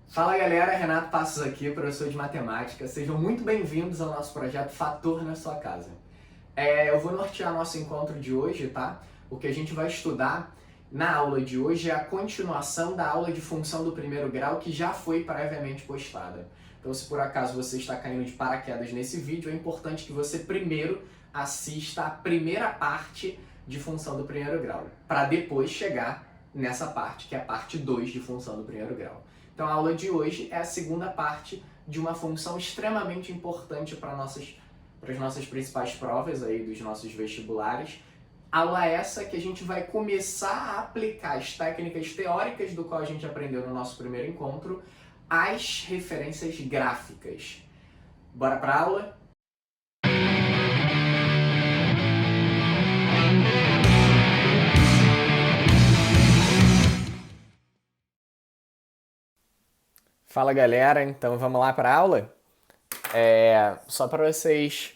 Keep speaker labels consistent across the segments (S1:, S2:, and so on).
S1: Fala galera, Renato Passos aqui, professor de matemática. Sejam muito bem-vindos ao nosso projeto Fator na sua casa. Eu vou nortear nosso encontro de hoje, tá? O que a gente vai estudar na aula de hoje é a continuação da aula de função do primeiro grau que já foi previamente postada. Então, se por acaso você está caindo de paraquedas nesse vídeo, é importante que você primeiro assista a primeira parte de função do primeiro grau, para depois chegar nessa parte, que é a parte 2 de função do primeiro grau. Então, a aula de hoje é a segunda parte de uma função extremamente importante para as nossas principais provas aí dos nossos vestibulares. Aula essa que a gente vai começar a aplicar as técnicas teóricas do qual a gente aprendeu no nosso primeiro encontro às referências gráficas. Bora para a aula? Fala galera, então vamos lá para a aula? Só para vocês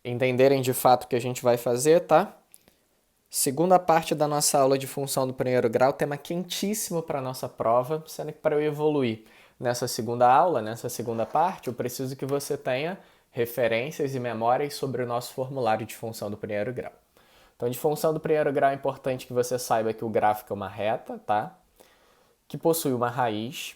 S1: entenderem de fato o que a gente vai fazer, tá? Segunda parte da nossa aula de função do primeiro grau, tema quentíssimo para a nossa prova, sendo que para eu evoluir nessa segunda aula, nessa segunda parte, eu preciso que você tenha referências e memórias sobre o nosso formulário de função do primeiro grau. Então, de função do primeiro grau é importante que você saiba que o gráfico é uma reta, tá? Que possui uma raiz,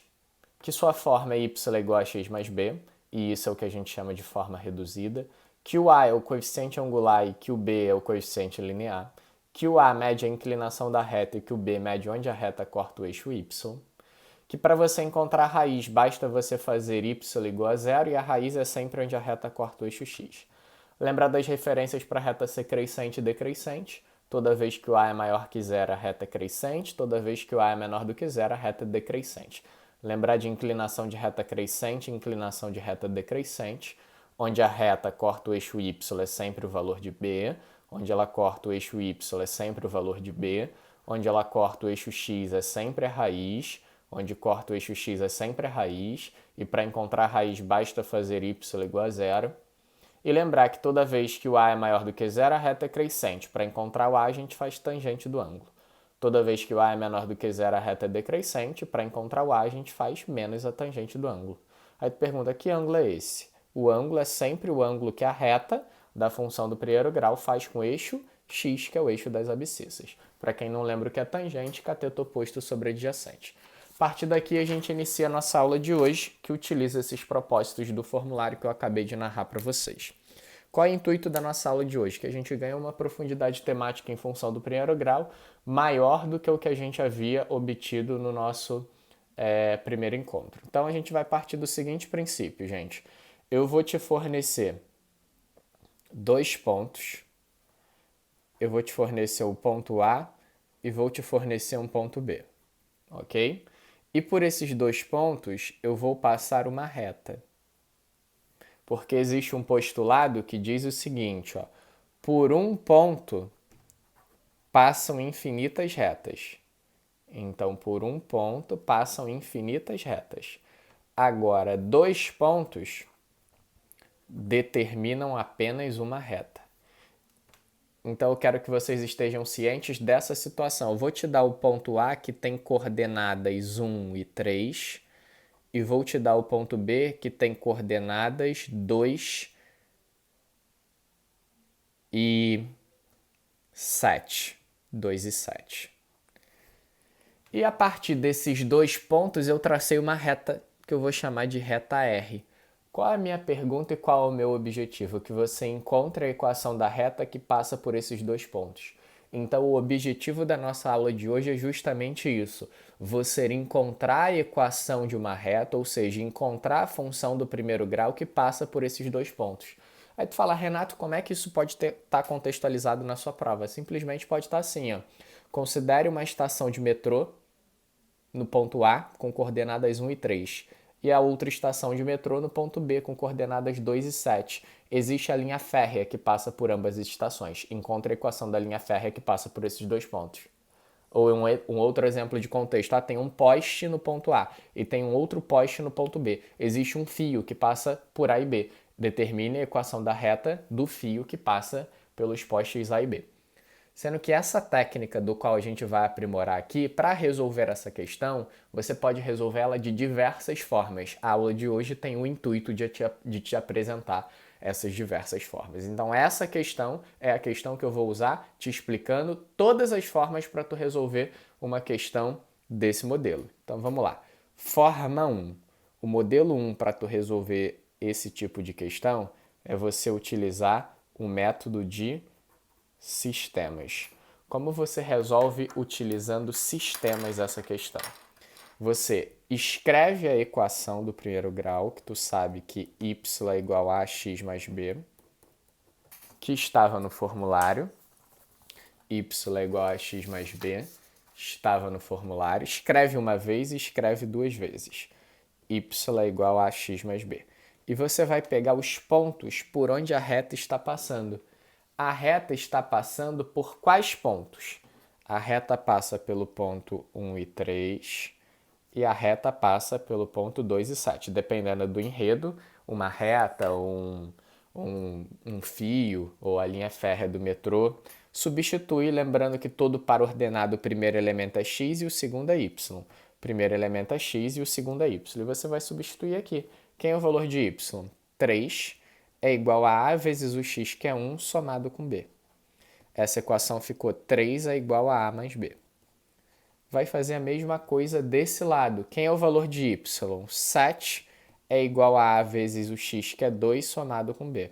S1: que sua forma é y igual a x mais b, e isso é o que a gente chama de forma reduzida, que o a é o coeficiente angular e que o b é o coeficiente linear, que o a mede a inclinação da reta e que o b mede onde a reta corta o eixo y, que para você encontrar a raiz basta você fazer y igual a zero e a raiz é sempre onde a reta corta o eixo x. Lembrar das referências para a reta ser crescente e decrescente. Toda vez que o a é maior que zero, a reta é crescente. Toda vez que o a é menor do que zero, a reta é decrescente. Lembrar de inclinação de reta crescente e inclinação de reta decrescente, onde a reta corta o eixo y é sempre o valor de b, onde ela corta o eixo y é sempre o valor de b, onde ela corta o eixo x é sempre a raiz, onde corta o eixo x é sempre a raiz, e para encontrar a raiz basta fazer y igual a zero. E lembrar que toda vez que o a é maior do que zero, a reta é crescente. Para encontrar o a, a gente faz tangente do ângulo. Toda vez que o a é menor do que zero, a reta é decrescente. Para encontrar o a, a gente faz menos a tangente do ângulo. Aí tu pergunta, que ângulo é esse? O ângulo é sempre o ângulo que a reta da função do primeiro grau faz com o eixo x, que é o eixo das abscissas. Para quem não lembra o que é tangente, cateto oposto sobre adjacente. A partir daqui a gente inicia a nossa aula de hoje, que utiliza esses propósitos do formulário que eu acabei de narrar para vocês. Qual é o intuito da nossa aula de hoje? Que a gente ganhe uma profundidade temática em função do primeiro grau maior do que o que a gente havia obtido no nosso primeiro encontro. Então a gente vai partir do seguinte princípio, gente. Eu vou te fornecer 2 pontos, eu vou te fornecer o ponto A e vou te fornecer um ponto B, ok? E por esses 2 pontos eu vou passar uma reta. Porque existe um postulado que diz o seguinte, ó, por um ponto passam infinitas retas. Então, por um ponto passam infinitas retas. Agora, 2 pontos determinam apenas uma reta. Então, eu quero que vocês estejam cientes dessa situação. Eu vou te dar o ponto A, que tem coordenadas 1 e 3, e vou te dar o ponto B, que tem coordenadas 2 e 7. 2 e 7. E a partir desses 2 pontos eu tracei uma reta que eu vou chamar de reta R. Qual é a minha pergunta e qual é o meu objetivo? Que você encontre a equação da reta que passa por esses 2 pontos. Então, o objetivo da nossa aula de hoje é justamente isso. Você encontrar a equação de uma reta, ou seja, encontrar a função do primeiro grau que passa por esses 2 pontos. Aí tu fala, Renato, como é que isso pode estar contextualizado na sua prova? Simplesmente pode estar assim, ó. Considere uma estação de metrô no ponto A com coordenadas 1 e 3 e a outra estação de metrô no ponto B com coordenadas 2 e 7. Existe a linha férrea que passa por ambas as estações. Encontre a equação da linha férrea que passa por esses 2 pontos. Ou um outro exemplo de contexto. Tem um poste no ponto A e tem um outro poste no ponto B. Existe um fio que passa por A e B. Determine a equação da reta do fio que passa pelos postes A e B. Sendo que essa técnica do qual a gente vai aprimorar aqui, para resolver essa questão, você pode resolver ela de diversas formas. A aula de hoje tem o intuito de te apresentar essas diversas formas. Então essa questão é a questão que eu vou usar te explicando todas as formas para tu resolver uma questão desse modelo. Então vamos lá. Forma 1. O modelo 1 para tu resolver esse tipo de questão é você utilizar o método de sistemas. Como você resolve utilizando sistemas essa questão? Você escreve a equação do primeiro grau, que tu sabe que y é igual a x mais b, que estava no formulário. Y é igual a x mais b, estava no formulário. Escreve uma vez e escreve duas vezes. Y é igual a x mais b. E você vai pegar os pontos por onde a reta está passando. A reta está passando por quais pontos? A reta passa pelo ponto 1 e 3 e a reta passa pelo ponto 2 e 7. Dependendo do enredo, uma reta, um fio ou a linha férrea do metrô, substitui, lembrando que todo par ordenado, o primeiro elemento é x e o segundo é y. O primeiro elemento é x e o segundo é y. E você vai substituir aqui. Quem é o valor de y? 3 é igual a A vezes o x, que é 1, somado com B. Essa equação ficou 3 é igual a A mais B. Vai fazer a mesma coisa desse lado. Quem é o valor de y? 7 é igual a A vezes o x, que é 2, somado com B.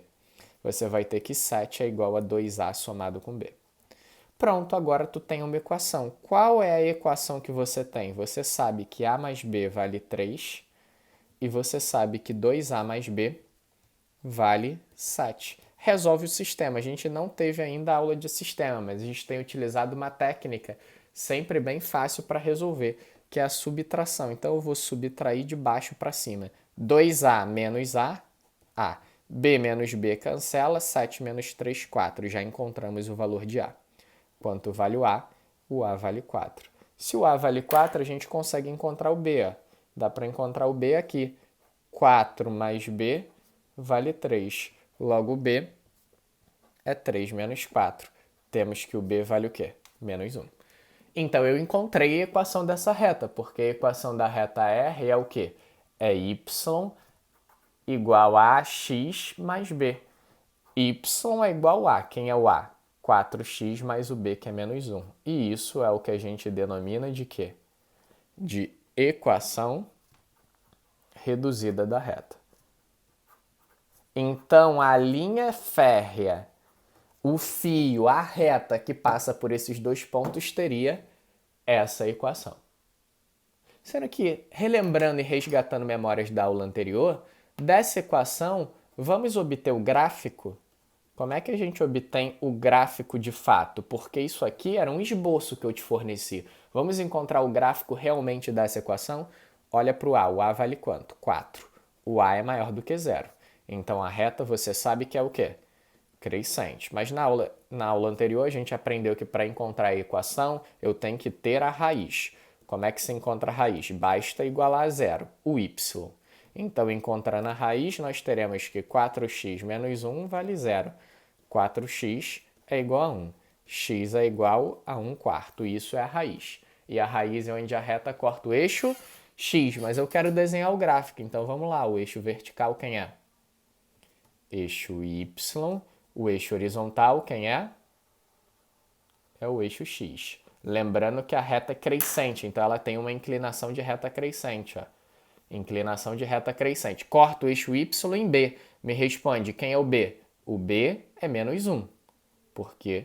S1: Você vai ter que 7 é igual a 2A somado com B. Pronto, agora tu tem uma equação. Qual é a equação que você tem? Você sabe que A mais B vale 3 e você sabe que 2A mais B vale 7. Resolve o sistema. A gente não teve ainda aula de sistema, mas a gente tem utilizado uma técnica sempre bem fácil para resolver, que é a subtração. Então eu vou subtrair de baixo para cima. 2A menos A, A. B menos B cancela, 7 menos 3, 4. Já encontramos o valor de A. Quanto vale o A? O A vale 4. Se o A vale 4, a gente consegue encontrar o B. Ó. Dá para encontrar o B aqui. 4 mais B vale 3. Logo, B é 3 menos 4. Temos que o B vale o quê? Menos 1. Então, eu encontrei a equação dessa reta, porque a equação da reta R é o quê? É y igual a x mais b. Y é igual a, quem é o A? 4x mais o B, que é menos 1. E isso é o que a gente denomina de quê? De equação reduzida da reta. Então, a linha férrea, o fio, a reta que passa por esses dois pontos teria essa equação. Sendo que, relembrando e resgatando memórias da aula anterior, dessa equação, vamos obter o gráfico? Como é que a gente obtém o gráfico de fato? Porque isso aqui era um esboço que eu te forneci. Vamos encontrar o gráfico realmente dessa equação? Olha para o A. O A vale quanto? 4. O A é maior do que 0. Então, a reta você sabe que é o quê? Crescente. Mas na aula anterior a gente aprendeu que para encontrar a equação eu tenho que ter a raiz. Como é que se encontra a raiz? Basta igualar a 0, o y. Então, encontrando a raiz, nós teremos que 4x menos 1 vale 0. 4x é igual a 1. X é igual a 1 quarto. Isso é a raiz. E a raiz é onde a reta corta o eixo x. Mas eu quero desenhar o gráfico. Então, vamos lá. O eixo vertical quem é? Eixo y. O eixo horizontal quem é? É o eixo x. Lembrando que a reta é crescente. Então, ela tem uma inclinação de reta crescente. Ó. Inclinação de reta crescente. Corta o eixo y em B. Me responde, quem é o B? O B é menos 1, porque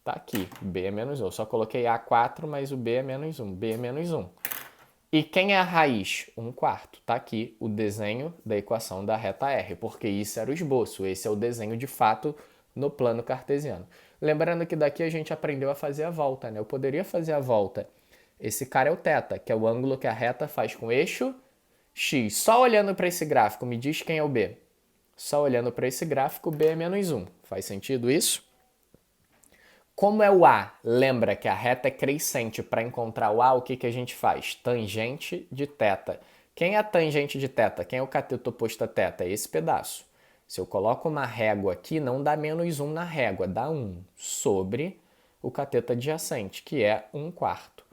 S1: tá aqui, B é menos 1. Eu só coloquei A4, mas o B é menos 1. B é menos 1. E quem é a raiz? 1 quarto. Tá aqui o desenho da equação da reta R, porque isso era o esboço. Esse é o desenho de fato no plano cartesiano. Lembrando que daqui a gente aprendeu a fazer a volta, né? Eu poderia fazer a volta. Esse cara é o θ, que é o ângulo que a reta faz com o eixo x. Só olhando para esse gráfico, me diz quem é o B. Só olhando para esse gráfico, B é menos 1. Faz sentido isso? Como é o A? Lembra que a reta é crescente. Para encontrar o A, o que a gente faz? Tangente de θ. Quem é a tangente de θ? Quem é o cateto oposto a θ? É esse pedaço. Se eu coloco uma régua aqui, não dá menos 1 na régua, dá 1 sobre o cateto adjacente, que é 1/4.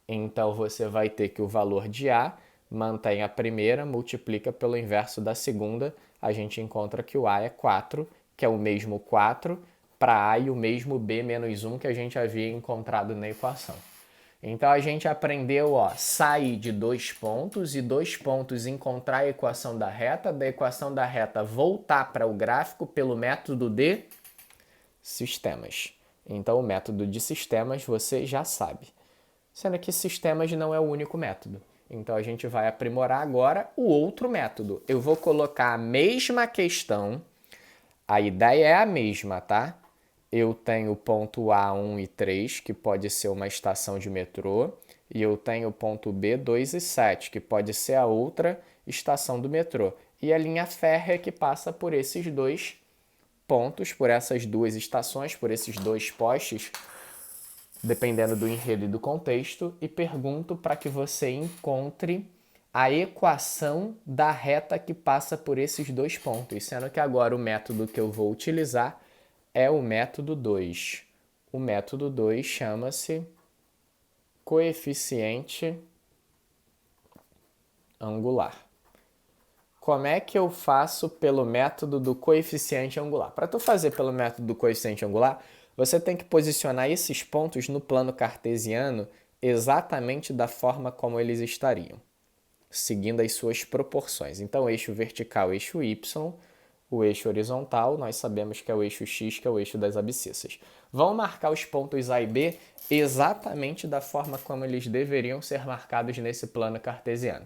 S1: Então, você vai ter que o valor de A mantém a primeira, multiplica pelo inverso da segunda, a gente encontra que o A é 4, que é o mesmo 4 para A e o mesmo B menos 1 que a gente havia encontrado na equação. Então, a gente aprendeu, sair de 2 pontos e 2 pontos encontrar a equação da equação da reta voltar para o gráfico pelo método de sistemas. Então, o método de sistemas você já sabe. Sendo que sistemas não é o único método. Então, a gente vai aprimorar agora o outro método. Eu vou colocar a mesma questão, a ideia é a mesma, tá? Eu tenho o ponto A, 1 e 3, que pode ser uma estação de metrô, e eu tenho o ponto B, 2 e 7, que pode ser a outra estação do metrô. E a linha férrea que passa por esses dois pontos, por essas duas estações, por esses dois postes, dependendo do enredo e do contexto, e pergunto para que você encontre a equação da reta que passa por esses dois pontos, sendo que agora o método que eu vou utilizar é o método 2. O método 2 chama-se coeficiente angular. Como é que eu faço pelo método do coeficiente angular? Para tu fazer pelo método do coeficiente angular, você tem que posicionar esses pontos no plano cartesiano exatamente da forma como eles estariam, seguindo as suas proporções. Então, eixo vertical, eixo Y, o eixo horizontal, nós sabemos que é o eixo X, que é o eixo das abscissas. Vão marcar os pontos A e B exatamente da forma como eles deveriam ser marcados nesse plano cartesiano.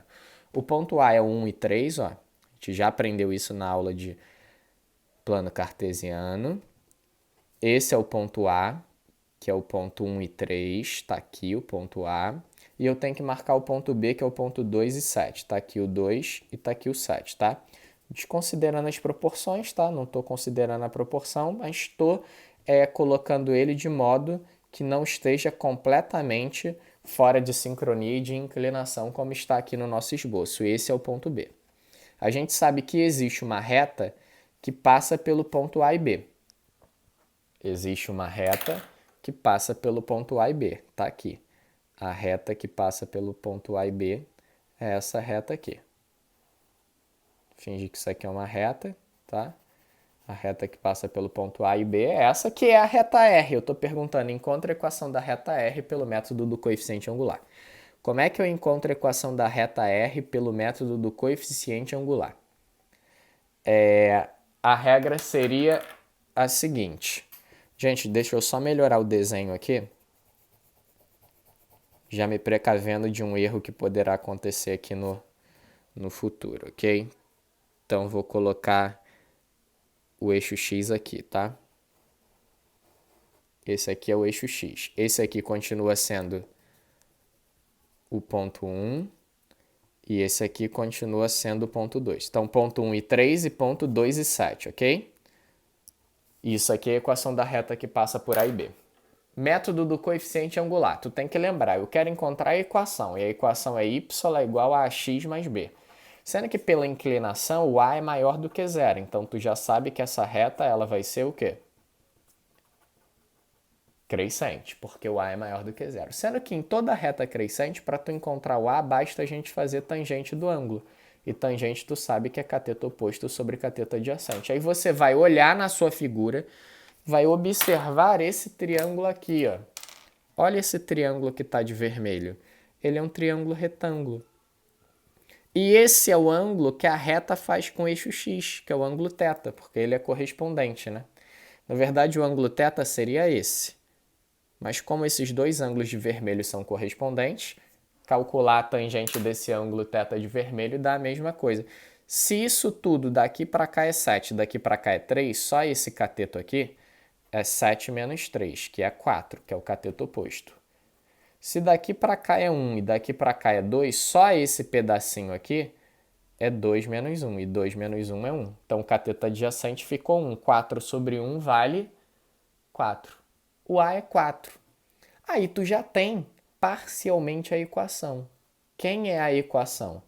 S1: O ponto A é o 1 e 3, ó. A gente já aprendeu isso na aula de plano cartesiano. Esse é o ponto A, que é o ponto 1 e 3, está aqui o ponto A. E eu tenho que marcar o ponto B, que é o ponto 2 e 7. Está aqui o 2 e está aqui o 7, tá? Desconsiderando as proporções, tá? Não estou considerando a proporção, mas estou colocando ele de modo que não esteja completamente fora de sincronia e de inclinação, como está aqui no nosso esboço. Esse é o ponto B. A gente sabe que existe uma reta que passa pelo ponto A e B. Existe uma reta que passa pelo ponto A e B. Está aqui. A reta que passa pelo ponto A e B é essa reta aqui. Finge que isso aqui é uma reta, tá? A reta que passa pelo ponto A e B é essa, que é a reta R. Eu estou perguntando, encontre a equação da reta R pelo método do coeficiente angular. Como é que eu encontro a equação da reta R pelo método do coeficiente angular? A regra seria a seguinte. Gente, deixa eu só melhorar o desenho aqui, já me precavendo de um erro que poderá acontecer aqui no futuro, ok? Então, vou colocar o eixo X aqui, tá? Esse aqui é o eixo X. Esse aqui continua sendo o ponto 1 e esse aqui continua sendo o ponto 2. Então, ponto 1 e 3 e ponto 2 e 7, ok? Isso aqui é a equação da reta que passa por A e B. Método do coeficiente angular. Tu tem que lembrar, eu quero encontrar a equação, e a equação é y é igual a x mais b. Sendo que pela inclinação, o a é maior do que zero. Então, tu já sabe que essa reta ela vai ser o quê? Crescente, porque o a é maior do que zero. Sendo que em toda reta crescente, para tu encontrar o a, basta a gente fazer tangente do ângulo. E tangente tu sabe que é cateto oposto sobre cateto adjacente. Aí você vai olhar na sua figura, vai observar esse triângulo aqui, ó. Olha esse triângulo que está de vermelho. Ele é um triângulo retângulo. E esse é o ângulo que a reta faz com o eixo X, que é o ângulo θ, porque ele é correspondente, né? Na verdade, o ângulo θ seria esse. Mas como esses dois ângulos de vermelho são correspondentes, calcular a tangente desse ângulo θ de vermelho dá a mesma coisa. Se isso tudo daqui para cá é 7, daqui para cá é 3, só esse cateto aqui é 7 menos 3, que é 4, que é o cateto oposto. Se daqui para cá é 1 e daqui para cá é 2, só esse pedacinho aqui é 2 menos 1, e 2 menos 1 é 1. Então, o cateto adjacente ficou 1. 4 sobre 1 vale 4. O A é 4. Aí tu já tem parcialmente a equação. Quem é a equação?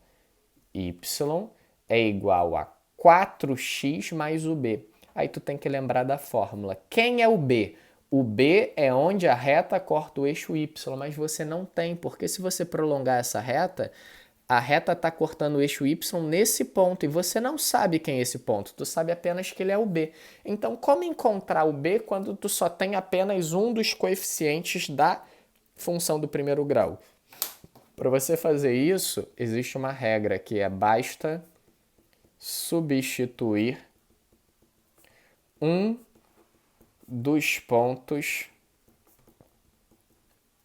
S1: Y é igual a 4x mais o B. Aí tu tem que lembrar da fórmula. Quem é o B? O B é onde a reta corta o eixo Y, mas você não tem, porque se você prolongar essa reta, a reta está cortando o eixo Y nesse ponto e você não sabe quem é esse ponto, tu sabe apenas que ele é o B. Então, como encontrar o B quando tu só tem apenas um dos coeficientes da função do primeiro grau? Para você fazer isso, existe uma regra que é basta substituir um dos pontos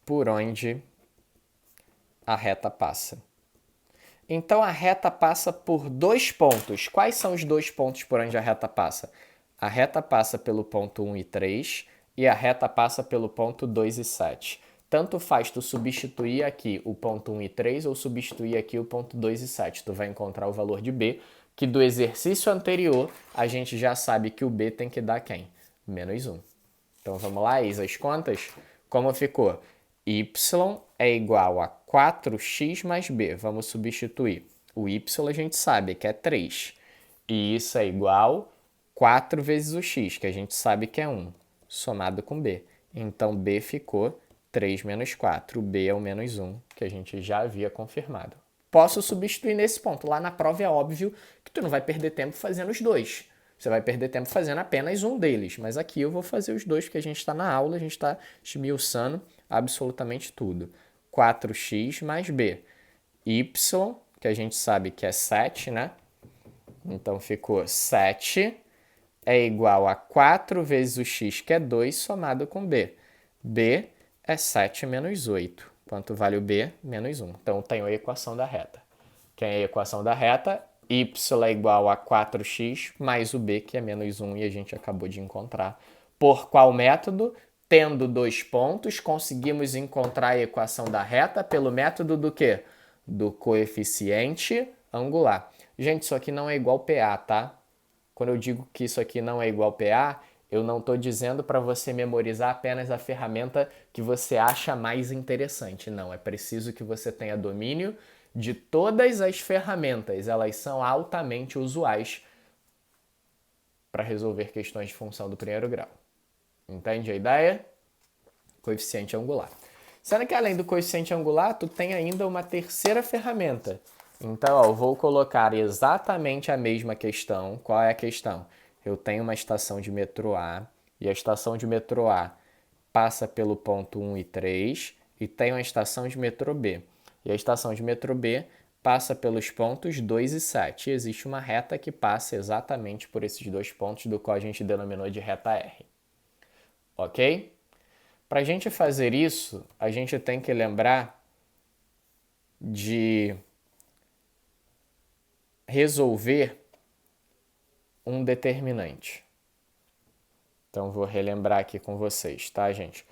S1: por onde a reta passa. Então, a reta passa por 2 pontos. Quais são os 2 pontos por onde a reta passa? A reta passa pelo ponto 1 e 3 e a reta passa pelo ponto 2 e 7. Tanto faz tu substituir aqui o ponto 1 e 3 ou substituir aqui o ponto 2 e 7. Tu vai encontrar o valor de B, que do exercício anterior a gente já sabe que o B tem que dar quem? Menos 1. Então vamos lá, eis as contas. Como ficou? Y é igual a 4x mais b. Vamos substituir. O y a gente sabe que é 3. E isso é igual a 4 vezes o x, que a gente sabe que é 1, somado com b. Então, b ficou 3 menos 4. O b é o menos 1, que a gente já havia confirmado. Posso substituir nesse ponto. Lá na prova é óbvio que tu não vai perder tempo fazendo os dois. Você vai perder tempo fazendo apenas um deles. Mas aqui eu vou fazer os dois, porque a gente está na aula, a gente está esmiuçando absolutamente tudo. 4x mais b. Y, que a gente sabe que é 7, né? Então ficou 7 é igual a 4 vezes o x, que é 2, somado com b. b é 7 menos 8. Quanto vale o b? Menos 1. Então, tenho a equação da reta. Quem é a equação da reta? Y é igual a 4x mais o b, que é menos 1, e a gente acabou de encontrar. Por qual método? Tendo 2 pontos, conseguimos encontrar a equação da reta pelo método do quê? Do coeficiente angular. Gente, isso aqui não é igual PA, tá? Quando eu digo que isso aqui não é igual PA, eu não estou dizendo para você memorizar apenas a ferramenta que você acha mais interessante. Não, é preciso que você tenha domínio de todas as ferramentas. Elas são altamente usuais para resolver questões de função do primeiro grau. Entende a ideia? Coeficiente angular. Sendo que além do coeficiente angular, tu tem ainda uma terceira ferramenta. Então, ó, eu vou colocar exatamente a mesma questão. Qual é a questão? Eu tenho uma estação de metrô A e a estação de metrô A passa pelo ponto 1 e 3 e tem uma estação de metrô B. E a estação de metrô B passa pelos pontos 2 e 7. E existe uma reta que passa exatamente por esses 2 pontos, do qual a gente denominou de reta R. Ok? Para a gente fazer isso, a gente tem que lembrar de resolver um determinante. Então, vou relembrar aqui com vocês, tá, gente?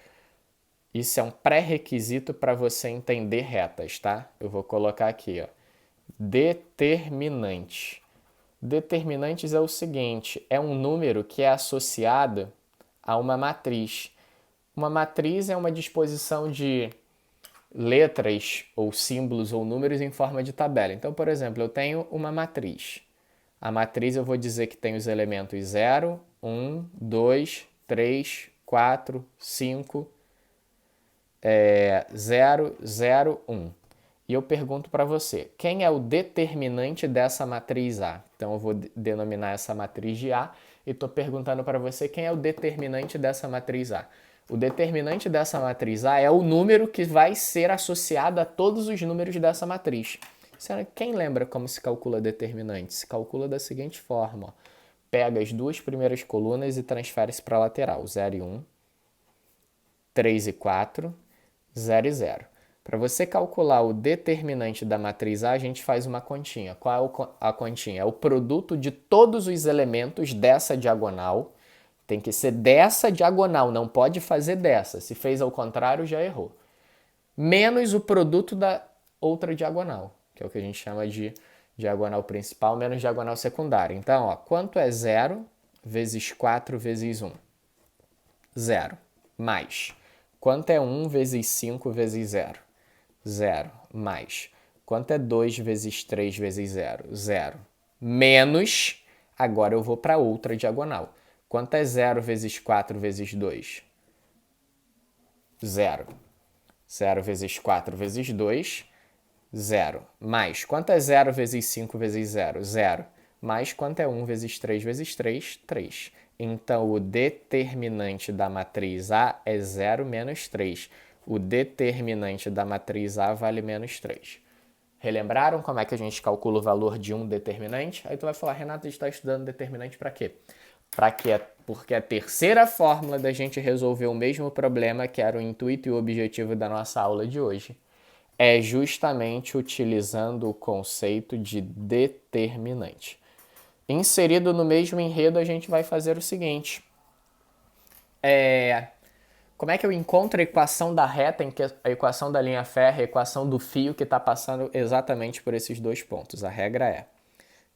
S1: Isso é um pré-requisito para você entender retas, tá? Eu vou colocar aqui, ó. Determinante. Determinantes é o seguinte, é um número que é associado a uma matriz. Uma matriz é uma disposição de letras ou símbolos ou números em forma de tabela. Então, por exemplo, eu tenho uma matriz. A matriz eu vou dizer que tem os elementos 0, 1, 2, 3, 4, 5, 0, 0, 1. E eu pergunto para você, quem é o determinante dessa matriz A? Então eu vou denominar essa matriz de A e estou perguntando para você quem é o determinante dessa matriz A. O determinante dessa matriz A é o número que vai ser associado a todos os números dessa matriz. Quem lembra como se calcula determinante? Se calcula da seguinte forma. Ó. Pega as duas primeiras colunas e transfere-se para a lateral. 0 e 1, 3 e 4, 0 e 0. Para você calcular o determinante da matriz A, a gente faz uma continha. Qual é a continha? É o produto de todos os elementos dessa diagonal. Tem que ser dessa diagonal, não pode fazer dessa. Se fez ao contrário, já errou. Menos o produto da outra diagonal, que é o que a gente chama de diagonal principal menos diagonal secundária. Então, ó, quanto é 0 vezes 4 vezes 1? 0. Mais. Quanto é 1 vezes 5 vezes 0? 0. Mais. Quanto é 2 vezes 3 vezes 0? 0. Menos, agora eu vou para outra diagonal. Quanto é 0 vezes 4 vezes 2? 0. 0 vezes 4 vezes 2, 0. Mais, quanto é 0 vezes 5 vezes 0? 0. Mais, quanto é 1 vezes 3 vezes 3? 3. Então, o determinante da matriz A é 0 menos 3. O determinante da matriz A vale menos 3. Relembraram como é que a gente calcula o valor de um determinante? Aí tu vai falar, Renato, a gente está estudando determinante para quê? Para quê? Porque a terceira fórmula da gente resolver o mesmo problema, que era o intuito e o objetivo da nossa aula de hoje, é justamente utilizando o conceito de determinante. Inserido no mesmo enredo, a gente vai fazer o seguinte. Como é que eu encontro a equação da reta, a equação da linha férrea, a equação do fio que está passando exatamente por esses dois pontos? A regra é,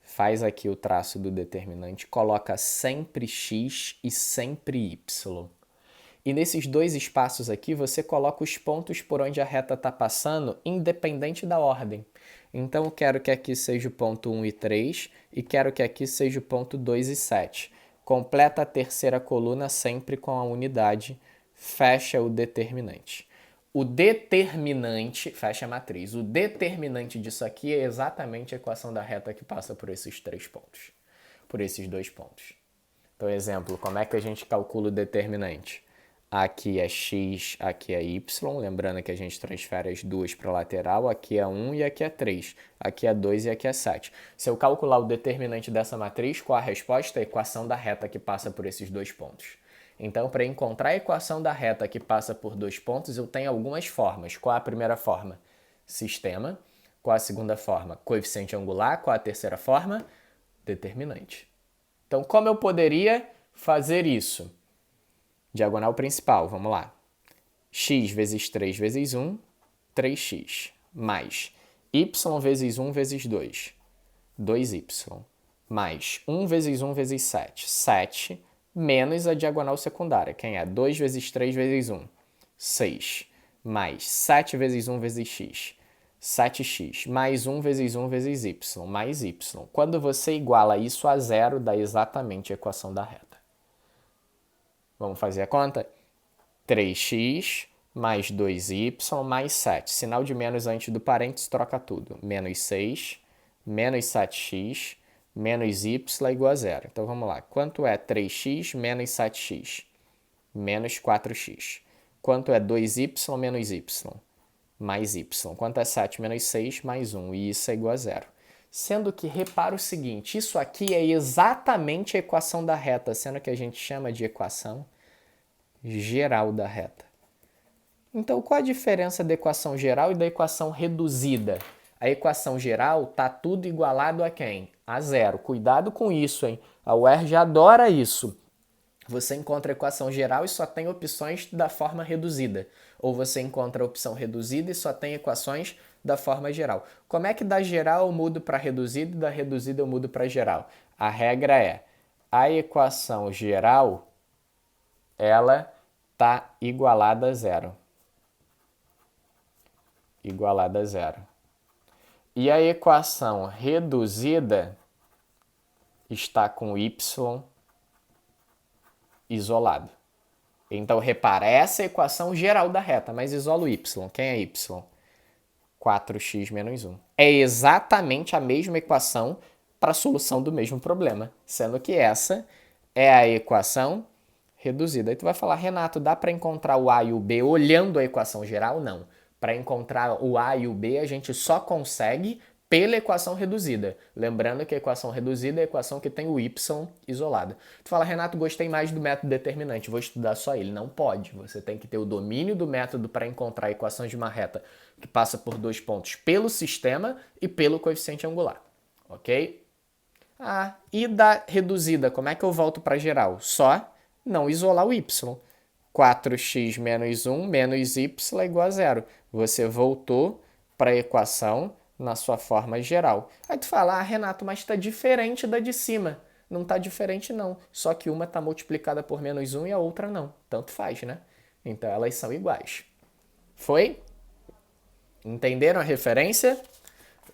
S1: faz aqui o traço do determinante, coloca sempre x e sempre y. E nesses dois espaços aqui, você coloca os pontos por onde a reta está passando, independente da ordem. Então, eu quero que aqui seja o ponto 1 e 3 e quero que aqui seja o ponto 2 e 7. Completa a terceira coluna sempre com a unidade, fecha o determinante. O determinante, fecha a matriz, o determinante disso aqui é exatamente a equação da reta que passa por esses três pontos, por esses dois pontos. Então, exemplo, como é que a gente calcula o determinante? Aqui é x, aqui é y, lembrando que a gente transfere as duas para a lateral, aqui é 1 e aqui é 3, aqui é 2 e aqui é 7. Se eu calcular o determinante dessa matriz, qual a resposta? A equação da reta que passa por esses dois pontos. Então, para encontrar a equação da reta que passa por dois pontos, eu tenho algumas formas. Qual a primeira forma? Sistema. Qual a segunda forma? Coeficiente angular. Qual a terceira forma? Determinante. Então, como eu poderia fazer isso? Diagonal principal, vamos lá. X vezes 3 vezes 1, 3x. Mais y vezes 1 vezes 2, 2y. Mais 1 vezes 1 vezes 7, 7. Menos a diagonal secundária. Quem é? 2 vezes 3 vezes 1, 6. Mais 7 vezes 1 vezes x, 7x. Mais 1 vezes 1 vezes y, mais y. Quando você iguala isso a zero, dá exatamente a equação da reta. Vamos fazer a conta? 3x mais 2y mais 7. Sinal de menos antes do parênteses, troca tudo. Menos 6, menos 7x, menos y igual a zero. Então, vamos lá. Quanto é 3x menos 7x? Menos 4x. Quanto é 2y menos y? Mais y. Quanto é 7 menos 6 mais 1? E isso é igual a zero. Sendo que, repara o seguinte, isso aqui é exatamente a equação da reta, sendo que a gente chama de equação geral da reta. Então, qual a diferença da equação geral e da equação reduzida? A equação geral está tudo igualado a quem? A zero. Cuidado com isso, hein? A UERJ adora isso. Você encontra a equação geral e só tem opções da forma reduzida. Ou você encontra a opção reduzida e só tem equações da forma geral. Como é que da geral eu mudo para reduzida e da reduzida eu mudo para geral? A regra é, a equação geral, ela está igualada a zero. Igualada a zero. E a equação reduzida está com y isolado. Então, repara, essa é a equação geral da reta, mas isola o y. Quem é y? 4x menos 1. É exatamente a mesma equação para a solução do mesmo problema, sendo que essa é a equação reduzida. Aí tu vai falar, Renato, dá para encontrar o a e o b olhando a equação geral? Não. Para encontrar o a e o b, a gente só consegue pela equação reduzida. Lembrando que a equação reduzida é a equação que tem o y isolado. Tu fala, Renato, gostei mais do método determinante, vou estudar só ele. Não pode. Você tem que ter o domínio do método para encontrar equações de uma reta que passa por dois pontos pelo sistema e pelo coeficiente angular. Ok? E da reduzida, como é que eu volto para geral? Só não isolar o y. 4x menos 1 menos y é igual a zero. Você voltou para a equação na sua forma geral. Aí tu fala, Renato, mas está diferente da de cima. Não está diferente não, só que uma está multiplicada por menos 1 e a outra não. Tanto faz, né? Então elas são iguais. Foi? Entenderam a referência?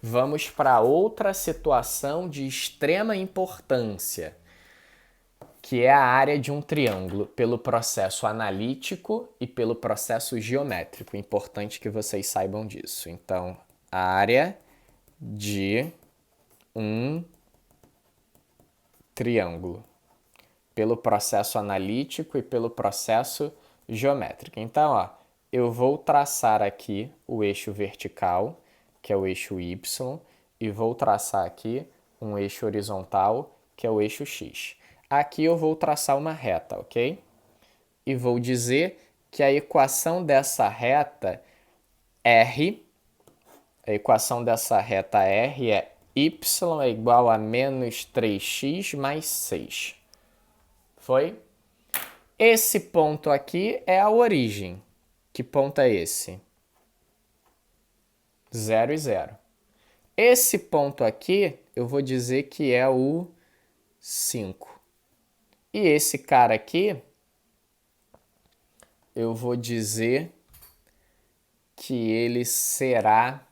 S1: Vamos para outra situação de extrema importância, que é a área de um triângulo pelo processo analítico e pelo processo geométrico. Importante que vocês saibam disso. Então, área de um triângulo pelo processo analítico e pelo processo geométrico. Então, ó, eu vou traçar aqui o eixo vertical, que é o eixo Y, e vou traçar aqui um eixo horizontal, que é o eixo X. Aqui eu vou traçar uma reta, ok? E vou dizer que a equação dessa reta R, a equação dessa reta R é y é igual a menos 3x mais 6. Foi? Esse ponto aqui é a origem. Que ponto é esse? 0 e 0. Esse ponto aqui, eu vou dizer que é o 5. E esse cara aqui, eu vou dizer que ele será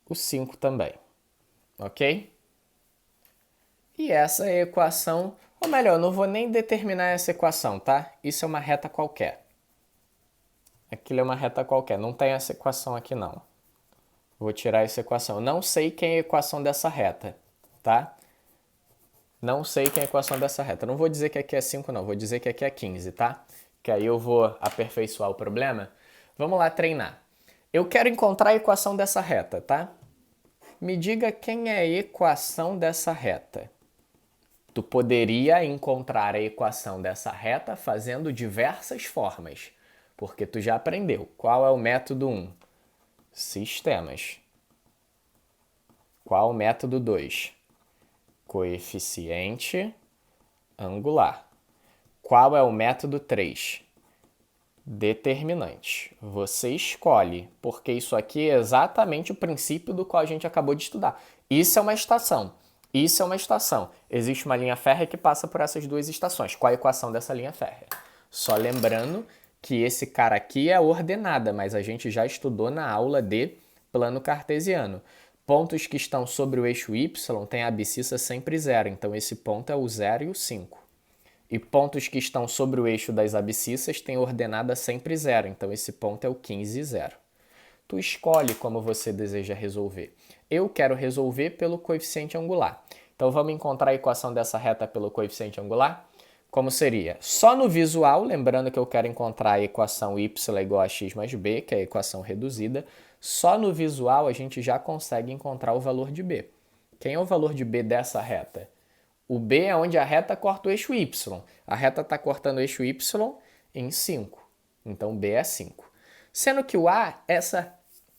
S1: o 5 também. Ok? E essa é a equação, ou melhor, eu não vou nem determinar essa equação, tá? Isso é uma reta qualquer. Aquilo é uma reta qualquer, não tem essa equação aqui não. Vou tirar essa equação. Eu não sei quem é a equação dessa reta, tá? Não sei quem é a equação dessa reta. Não vou dizer que aqui é 5 não, vou dizer que aqui é 15, tá? Que aí eu vou aperfeiçoar o problema. Vamos lá treinar. Eu quero encontrar a equação dessa reta, tá? Me diga quem é a equação dessa reta. Tu poderia encontrar a equação dessa reta fazendo diversas formas, porque tu já aprendeu. Qual é o método 1? Sistemas. Qual o método 2? Coeficiente angular. Qual é o método 3? Determinante. Você escolhe, porque isso aqui é exatamente o princípio do qual a gente acabou de estudar. Isso é uma estação. Isso é uma estação. Existe uma linha férrea que passa por essas duas estações. Qual a equação dessa linha férrea? Só lembrando que esse cara aqui é ordenada, mas a gente já estudou na aula de plano cartesiano. Pontos que estão sobre o eixo Y têm a abscissa sempre zero, então esse ponto é o 0 e o 5. E pontos que estão sobre o eixo das abscissas têm ordenada sempre zero, então esse ponto é o 15 e 0. Tu escolhe como você deseja resolver. Eu quero resolver pelo coeficiente angular. Então vamos encontrar a equação dessa reta pelo coeficiente angular? Como seria? Só no visual, lembrando que eu quero encontrar a equação y é igual a x mais b, que é a equação reduzida, só no visual a gente já consegue encontrar o valor de b. Quem é o valor de b dessa reta? O b é onde a reta corta o eixo y. A reta está cortando o eixo y em 5. Então b é 5. Sendo que o a, essa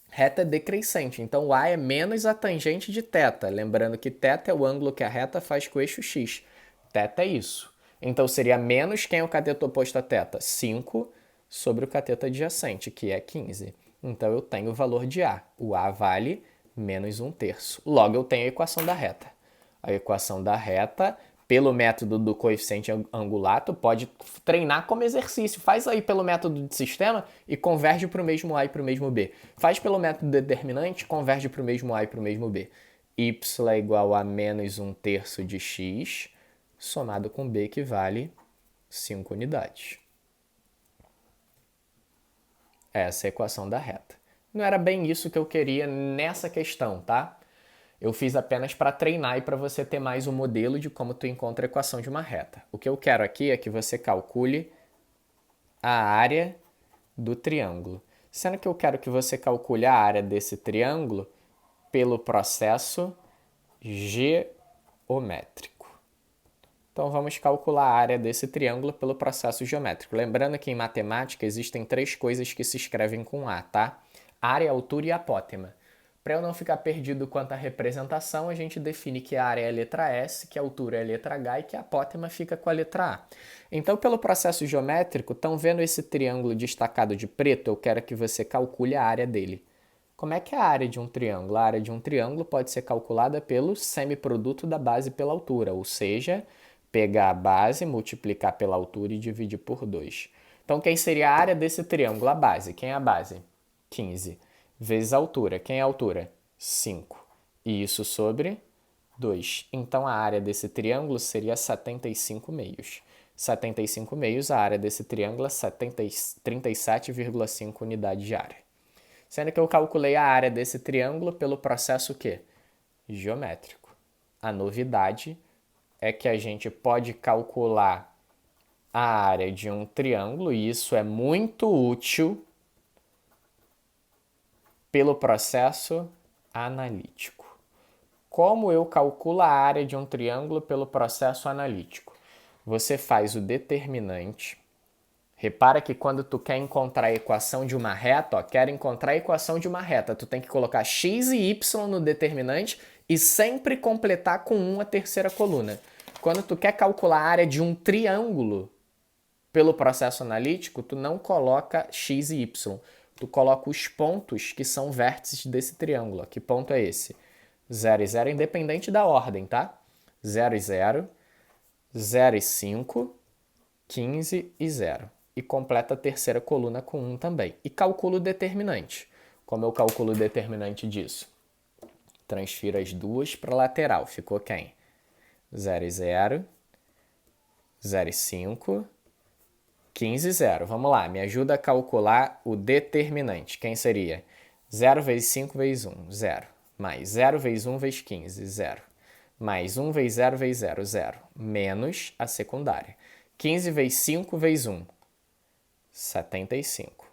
S1: reta é decrescente, então o a é menos a tangente de θ. Lembrando que θ é o ângulo que a reta faz com o eixo x. θ é isso. Então seria menos quem é o cateto oposto a θ? 5 sobre o cateto adjacente, que é 15. Então eu tenho o valor de a. O a vale menos 1/3. Logo eu tenho a equação da reta. A equação da reta, pelo método do coeficiente angular, tu pode treinar como exercício. Faz aí pelo método de sistema e converge para o mesmo A e para o mesmo B. Faz pelo método determinante, converge para o mesmo A e para o mesmo B. Y é igual a menos 1/3 de x, somado com B, que vale 5 unidades. Essa é a equação da reta. Não era bem isso que eu queria nessa questão, tá? Eu fiz apenas para treinar e para você ter mais um modelo de como tu encontra a equação de uma reta. O que eu quero aqui é que você calcule a área do triângulo. Sendo que eu quero que você calcule a área desse triângulo pelo processo geométrico. Então vamos calcular a área desse triângulo pelo processo geométrico. Lembrando que em matemática existem 3 coisas que se escrevem com A, tá? Área, altura e apótema. Para eu não ficar perdido quanto à representação, a gente define que a área é a letra S, que a altura é a letra H e que a apótema fica com a letra A. Então, pelo processo geométrico, estão vendo esse triângulo destacado de preto? Eu quero que você calcule a área dele. Como é que é a área de um triângulo? A área de um triângulo pode ser calculada pelo semiproduto da base pela altura, ou seja, pegar a base, multiplicar pela altura e dividir por 2. Então, quem seria a área desse triângulo? A base. Quem é a base? 15. Vezes a altura. Quem é a altura? 5. E isso sobre 2. Então, a área desse triângulo seria 75 meios. 75 meios, a área desse triângulo é 37,5 unidades de área. Sendo que eu calculei a área desse triângulo pelo processo quê? Geométrico. A novidade é que a gente pode calcular a área de um triângulo, e isso é muito útil pelo processo analítico. Como eu calculo a área de um triângulo pelo processo analítico? Você faz o determinante. Repara que quando tu quer encontrar a equação de uma reta, quero encontrar a equação de uma reta, tu tem que colocar x e y no determinante e sempre completar com 1 a terceira coluna. Quando tu quer calcular a área de um triângulo pelo processo analítico, tu não coloca x e y. Tu coloca os pontos que são vértices desse triângulo. Que ponto é esse? 0 e 0, independente da ordem, tá? 0 e 0, 0 e 5, 15 e 0. E completa a terceira coluna com 1 também. E calculo o determinante. Como eu calculo o determinante disso? Transfiro as duas para a lateral. Ficou quem? 0 e 0, 0 e 5, 15 e 0. Vamos lá, me ajuda a calcular o determinante. Quem seria? 0 vezes 5 vezes 1, 0. Mais 0 vezes 1 vezes 15, 0. Mais 1 vezes 0 vezes 0, 0. Menos a secundária. 15 vezes 5 vezes 1, 75.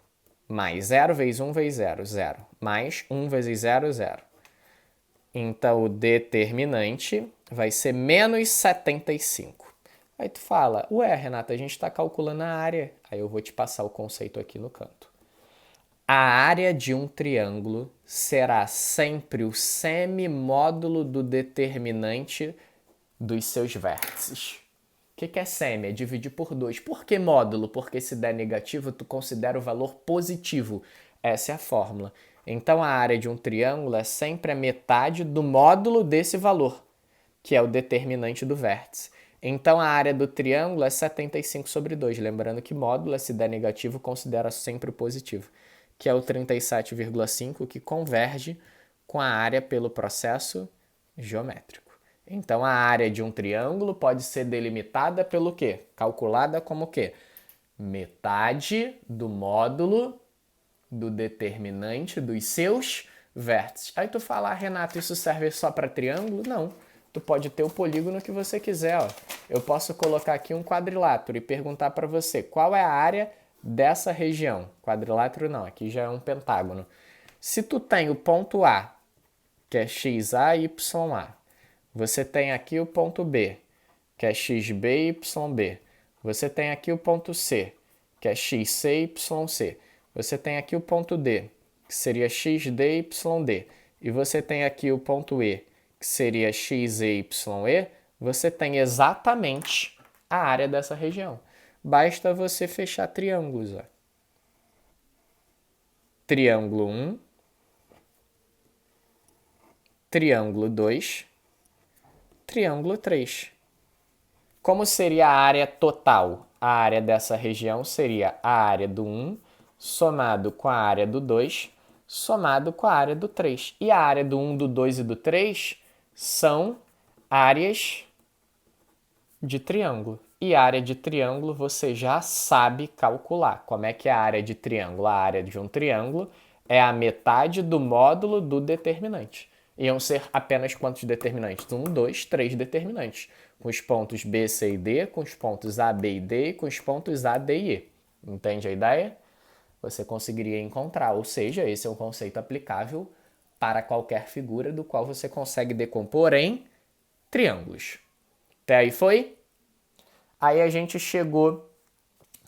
S1: Mais 0 vezes 1 vezes 0, 0. Mais 1 vezes 0, 0. Então, o determinante vai ser menos 75. Aí tu fala, ué, Renata, a gente está calculando a área. Aí eu vou te passar o conceito aqui no canto. A área de um triângulo será sempre o semimódulo do determinante dos seus vértices. O que é semi? É dividir por 2. Por que módulo? Porque se der negativo, tu considera o valor positivo. Essa é a fórmula. Então, a área de um triângulo é sempre a metade do módulo desse valor, que é o determinante do vértice. Então, a área do triângulo é 75 sobre 2. Lembrando que módulo, se der negativo, considera sempre o positivo, que é o 37,5, que converge com a área pelo processo geométrico. Então, a área de um triângulo pode ser delimitada pelo quê? Calculada como o quê? Metade do módulo do determinante dos seus vértices. Aí tu fala, Renato, isso serve só para triângulo? Não. Tu pode ter o polígono que você quiser. Ó. Eu posso colocar aqui um quadrilátero e perguntar para você qual é a área dessa região. Quadrilátero não, aqui já é um pentágono. Se tu tem o ponto A, que é XA e YA, você tem aqui o ponto B, que é XB e YB. Você tem aqui o ponto C, que é XC e YC. Você tem aqui o ponto D, que seria XD e YD. E você tem aqui o ponto E, que seria XE e YE. Você tem exatamente a área dessa região. Basta você fechar triângulos. Ó. Triângulo 1, triângulo 2, triângulo 3. Como seria a área total? A área dessa região seria a área do 1 somado com a área do 2 somado com a área do 3. E a área do 1, do 2 e do 3 são áreas de triângulo. E a área de triângulo você já sabe calcular. Como é que é a área de triângulo? A área de um triângulo é a metade do módulo do determinante. Iam ser apenas quantos determinantes? 1, 2, 3 determinantes. Com os pontos B, C e D, com os pontos A, B e D e com os pontos A, D e E. Entende a ideia? Você conseguiria encontrar. Ou seja, esse é um conceito aplicável para qualquer figura do qual você consegue decompor em triângulos. Até aí foi? Aí a gente chegou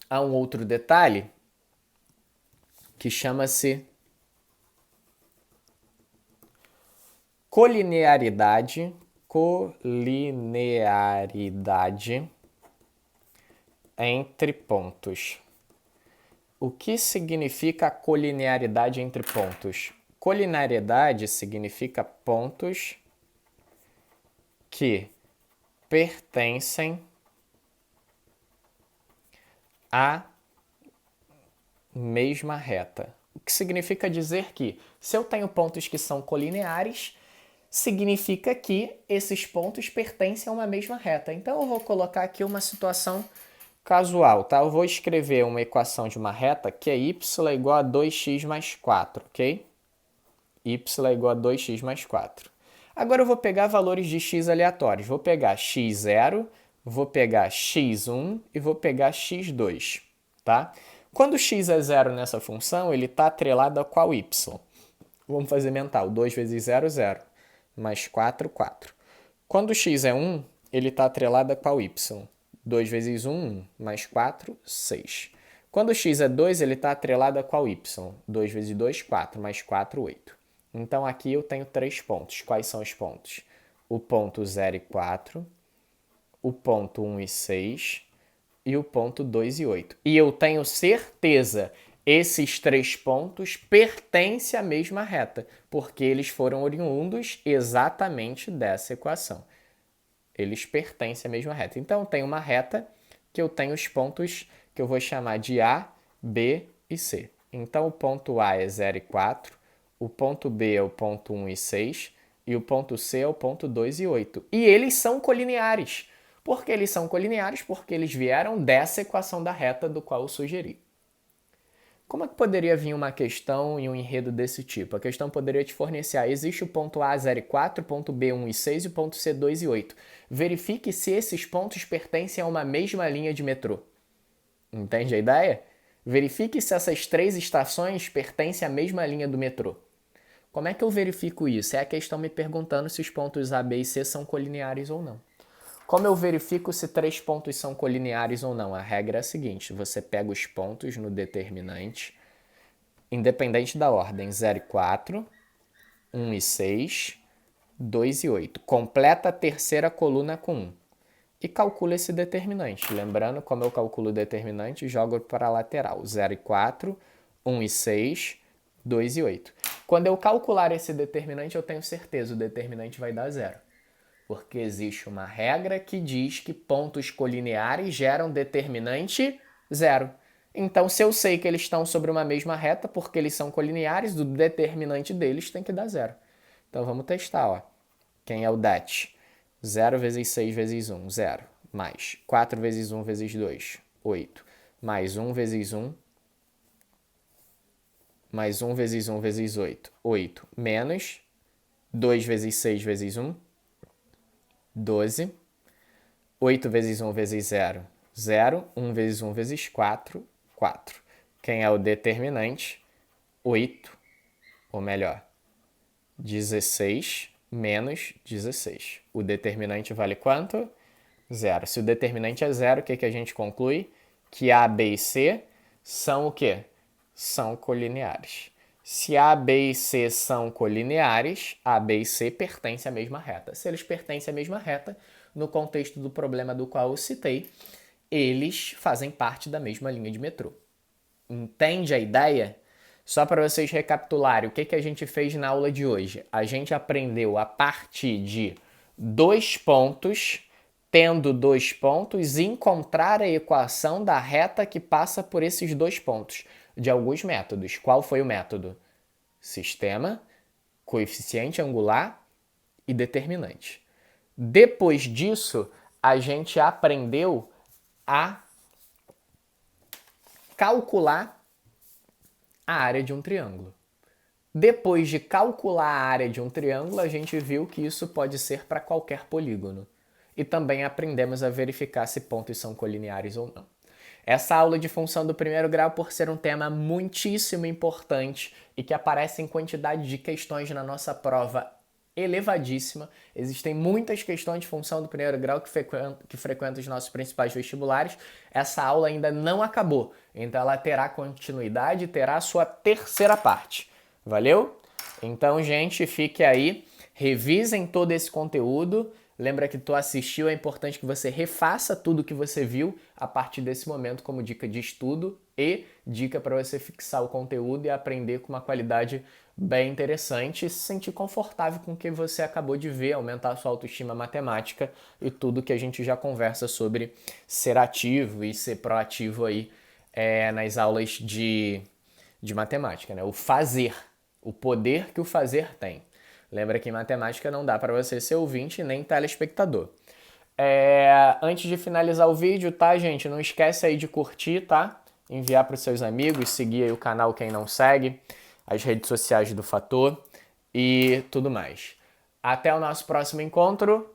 S1: a um outro detalhe que chama-se colinearidade entre pontos. O que significa a colinearidade entre pontos? Colinearidade significa pontos que pertencem à mesma reta. O que significa dizer que, se eu tenho pontos que são colineares, significa que esses pontos pertencem a uma mesma reta. Então eu vou colocar aqui uma situação casual, tá? Eu vou escrever uma equação de uma reta que é y é igual a 2x mais 4, ok? Y é igual a 2x mais 4. Agora eu vou pegar valores de x aleatórios. Vou pegar x0, vou pegar x1 e vou pegar x2, tá? Quando x é 0 nessa função, ele está atrelado a qual y? Vamos fazer mental. 2 vezes 0, 0. Mais 4, 4. Quando x é 1, ele está atrelado a qual y? 2 vezes 1, 1. Mais 4, 6. Quando x é 2, ele está atrelado a qual y? 2 vezes 2, 4. Mais 4, 8. Então aqui eu tenho 3 pontos. Quais são os pontos? O ponto 0 e 4, o ponto 1 e 6 e o ponto 2 e 8. E eu tenho certeza, esses 3 pontos pertencem à mesma reta, porque eles foram oriundos exatamente dessa equação. Eles pertencem à mesma reta. Então, eu tenho uma reta que eu tenho os pontos que eu vou chamar de A, B e C. Então, o ponto A é 0 e 4, o ponto B é o ponto 1 e 6 e o ponto C é o ponto 2 e 8. E eles são colineares. Por que eles são colineares? Porque eles vieram dessa equação da reta do qual eu sugeri. Como é que poderia vir uma questão e um enredo desse tipo? A questão poderia te fornecer, existe o ponto A 0 e 4, o ponto B 1 e 6 e o ponto C 2 e 8. Verifique se esses pontos pertencem a uma mesma linha de metrô. Entende a ideia? Verifique se essas 3 estações pertencem à mesma linha do metrô. Como é que eu verifico isso? É a questão me perguntando se os pontos A, B e C são colineares ou não. Como eu verifico se 3 pontos são colineares ou não? A regra é a seguinte, você pega os pontos no determinante, independente da ordem, 0 e 4, 1 e 6, 2 e 8. Completa a terceira coluna com 1. E calcula esse determinante. Lembrando, como eu calculo o determinante, jogo para a lateral. 0 e 4, 1 e 6, 2 e 8. Quando eu calcular esse determinante, eu tenho certeza, o determinante vai dar 0. Porque existe uma regra que diz que pontos colineares geram determinante 0. Então, se eu sei que eles estão sobre uma mesma reta, porque eles são colineares, o determinante deles tem que dar 0. Então, vamos testar, ó. Quem é o det? 0 vezes 6 vezes 1, 0. Mais 4 vezes 1 vezes 2, 8. Mais 1 vezes 1, mais 1 vezes 1 vezes 8, 8. Menos 2 vezes 6 vezes 1, 12. 8 vezes 1 vezes 0, 0. 1 vezes 1 vezes 4, 4. Quem é o determinante? 8, ou melhor, 16 menos 16. O determinante vale quanto? 0. Se o determinante é 0, o que a gente conclui? Que A, B e C são o quê? São colineares. Se A, B e C são colineares, A, B e C pertencem à mesma reta. Se eles pertencem à mesma reta, no contexto do problema do qual eu citei, eles fazem parte da mesma linha de metrô. Entende a ideia? Só para vocês recapitularem, o que a gente fez na aula de hoje? A gente aprendeu a partir de 2 pontos, tendo 2 pontos, encontrar a equação da reta que passa por esses 2 pontos, de alguns métodos. Qual foi o método? Sistema, coeficiente angular e determinante. Depois disso, a gente aprendeu a calcular a área de um triângulo. Depois de calcular a área de um triângulo, a gente viu que isso pode ser para qualquer polígono. E também aprendemos a verificar se pontos são colineares ou não. Essa aula de função do primeiro grau, por ser um tema muitíssimo importante e que aparece em quantidade de questões na nossa prova elevadíssima, existem muitas questões de função do primeiro grau que frequentam os nossos principais vestibulares, essa aula ainda não acabou, então ela terá continuidade e terá a sua terceira parte. Valeu? Então, gente, fique aí, revisem todo esse conteúdo. Lembra que tu assistiu, é importante que você refaça tudo que você viu a partir desse momento como dica de estudo e dica para você fixar o conteúdo e aprender com uma qualidade bem interessante e se sentir confortável com o que você acabou de ver, aumentar a sua autoestima matemática e tudo que a gente já conversa sobre ser ativo e ser proativo aí nas aulas de matemática, né? O fazer, o poder que o fazer tem. Lembra que em matemática não dá para você ser ouvinte nem telespectador. Antes de finalizar o vídeo, tá, gente? Não esquece aí de curtir, tá? Enviar para os seus amigos, seguir aí o canal quem não segue, as redes sociais do Fator e tudo mais. Até o nosso próximo encontro.